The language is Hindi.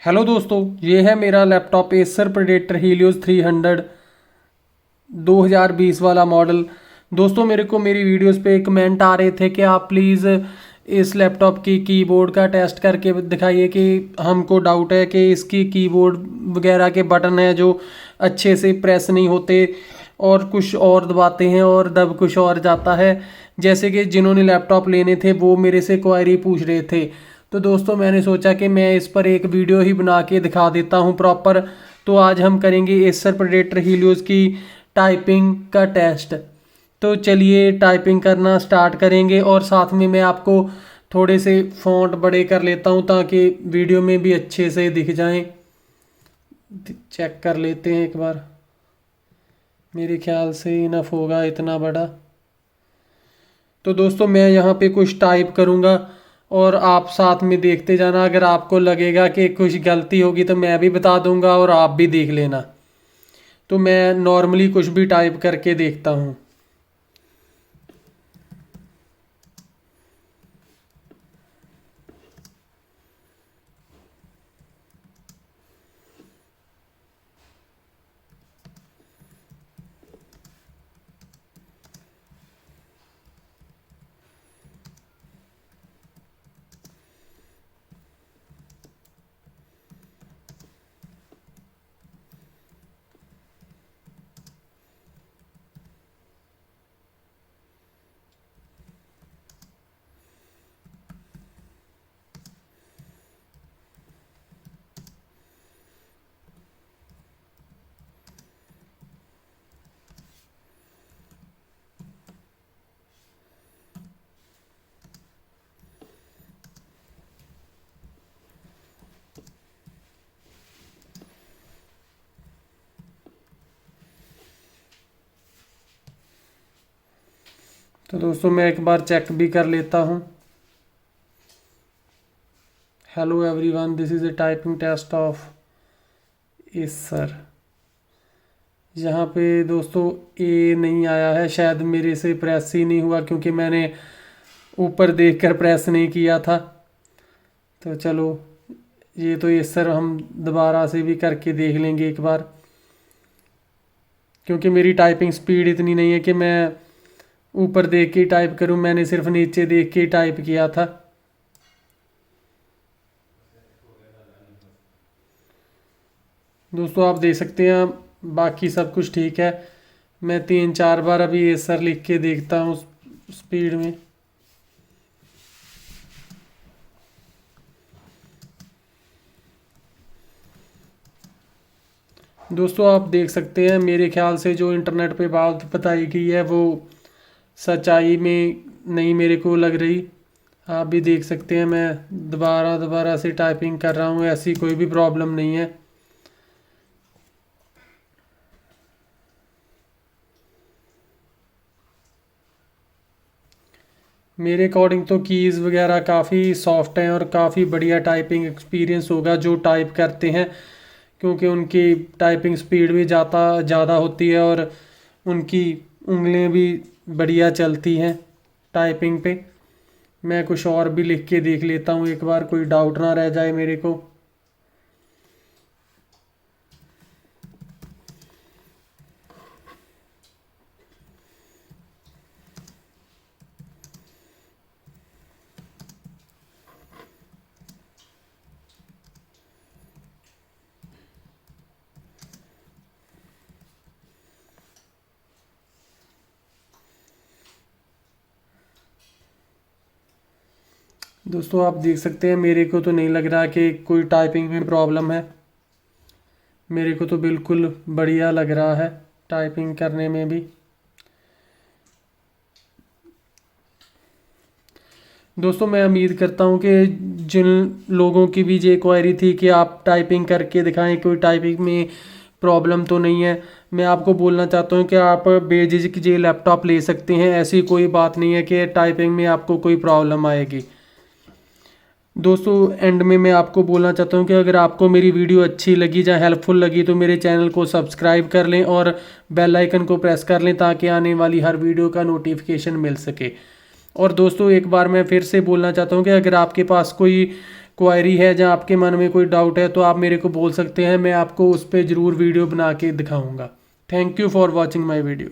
हेलो दोस्तों, ये है मेरा लैपटॉप एसर प्रेडेटर हीलियोस 300 2020 वाला मॉडल। दोस्तों, मेरे को मेरी वीडियोस पे कमेंट आ रहे थे कि आप प्लीज़ इस लैपटॉप की कीबोर्ड का टेस्ट करके दिखाइए कि हमको डाउट है कि इसकी कीबोर्ड वगैरह के बटन हैं जो अच्छे से प्रेस नहीं होते और कुछ और दबाते हैं और दब कुछ और जाता है। जैसे कि जिन्होंने लैपटॉप लेने थे वो मेरे से क्वायरी पूछ रहे थे। तो दोस्तों, मैंने सोचा कि मैं इस पर एक वीडियो ही बना के दिखा देता हूँ प्रॉपर। तो आज हम करेंगे एसर प्रेडेटर हीलियोस की टाइपिंग का टेस्ट। तो चलिए टाइपिंग करना स्टार्ट करेंगे और साथ में मैं आपको थोड़े से फ़ॉन्ट बड़े कर लेता हूँ ताकि वीडियो में भी अच्छे से दिख जाएं। चेक कर लेते हैं एक बार। मेरे ख्याल से इनफ होगा इतना बड़ा। तो दोस्तों, मैं यहाँ पे कुछ टाइप करूँगा और आप साथ में देखते जाना। अगर आपको लगेगा कि कुछ गलती होगी तो मैं भी बता दूंगा और आप भी देख लेना। तो मैं नॉर्मली कुछ भी टाइप करके देखता हूँ। तो दोस्तों, मैं एक बार चेक भी कर लेता हूँ। Hello everyone, this is a typing test of Acer. यहाँ पे दोस्तों ए नहीं आया है, शायद मेरे से प्रेस ही नहीं हुआ क्योंकि मैंने ऊपर देखकर प्रेस नहीं किया था। तो चलो, ये तो एसर हम दोबारा से भी करके देख लेंगे एक बार, क्योंकि मेरी टाइपिंग स्पीड इतनी नहीं है कि मैं ऊपर देख के टाइप करूं। मैंने सिर्फ नीचे देख के टाइप किया था। दोस्तों, आप देख सकते हैं बाकी सब कुछ ठीक है। मैं 3-4 बार अभी एसर लिख के देखता हूँ स्पीड में। दोस्तों, आप देख सकते हैं मेरे ख्याल से जो इंटरनेट पे बात बताई गई है वो सच्चाई में नहीं मेरे को लग रही। आप भी देख सकते हैं मैं दोबारा दोबारा से टाइपिंग कर रहा हूँ, ऐसी कोई भी प्रॉब्लम नहीं है। मेरे अकॉर्डिंग तो कीज़ वगैरह काफ़ी सॉफ्ट हैं और काफ़ी बढ़िया टाइपिंग एक्सपीरियंस होगा जो टाइप करते हैं, क्योंकि उनकी टाइपिंग स्पीड भी ज़्यादा होती है और उनकी उंगलियां भी बढ़िया चलती हैं टाइपिंग पे। मैं कुछ और भी लिख के देख लेता हूँ एक बार, कोई डाउट ना रह जाए मेरे को। दोस्तों, आप देख सकते हैं मेरे को तो नहीं लग रहा कि कोई टाइपिंग में प्रॉब्लम है। मेरे को तो बिल्कुल बढ़िया लग रहा है टाइपिंग करने में भी। दोस्तों, मैं उम्मीद करता हूँ कि जिन लोगों की भी ये क्वेरी थी कि आप टाइपिंग करके दिखाएं, कोई टाइपिंग में प्रॉब्लम तो नहीं है। मैं आपको बोलना चाहता हूँ कि आप बेझिझक ये लैपटॉप ले सकते हैं। ऐसी कोई बात नहीं है कि टाइपिंग में आपको कोई प्रॉब्लम आएगी। दोस्तों, एंड में मैं आपको बोलना चाहता हूँ कि अगर आपको मेरी वीडियो अच्छी लगी या हेल्पफुल लगी तो मेरे चैनल को सब्सक्राइब कर लें और बेल आइकन को प्रेस कर लें ताकि आने वाली हर वीडियो का नोटिफिकेशन मिल सके। और दोस्तों, एक बार मैं फिर से बोलना चाहता हूँ कि अगर आपके पास कोई क्वायरी है, जहाँ आपके मन में कोई डाउट है, तो आप मेरे को बोल सकते हैं, मैं आपको उस पर ज़रूर वीडियो बना के दिखाऊँगा। Thank you for watching my video.